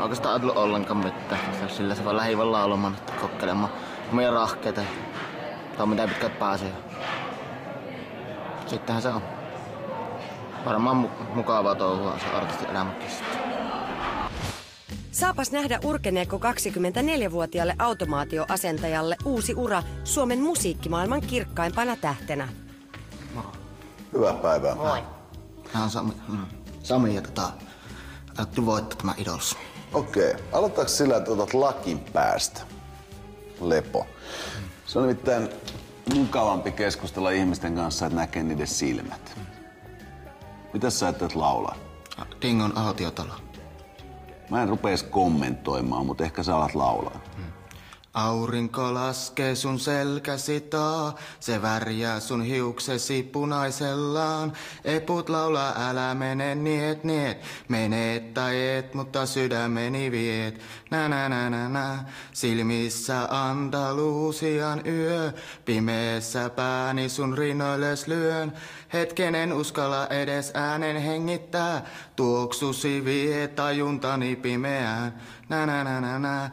oikeastaan ajatellut ollenkaan mitään. Sillä se vaan lähi vaan laulamaan, että kokkelemaan omia rahkeita. Tai mitä pitkään pääsee. Sittenhän se on. Varmaan mukavaa touhua se artistin elämäkin sitten. Saapas nähdä urkeneeko 24-vuotiaalle automaatioasentajalle uusi ura Suomen musiikkimaailman kirkkaimpana tähtenä. Moro. Hyvää päivää. Moi. Mä oon Sami ja ajattelin voittaa tämä Idols. Okei. Aloitetaanko sillä, että otat lakin päästä? Lepo. Se on nimittäin mukavampi keskustella ihmisten kanssa, että näkee niiden silmät. Mitäs sä ajattelet laulaa? Dingon autiotalo. Mä en rupees kommentoimaan, mutta ehkä sä alat laulaa. Aurinko laskee sun selkäsi taa, se värjää sun hiuksesi punaisellaan. Eput laulaa, älä mene niet niet, meneet tai et, mutta sydämeni viet. Nä nä nä nä nä, silmissä Andalusian yö, pimeessä pääni sun rinnoilles lyön. Hetken en uskalla edes äänen hengittää, tuoksusi vie tajuntani pimeään. Nä nä nä nä nä.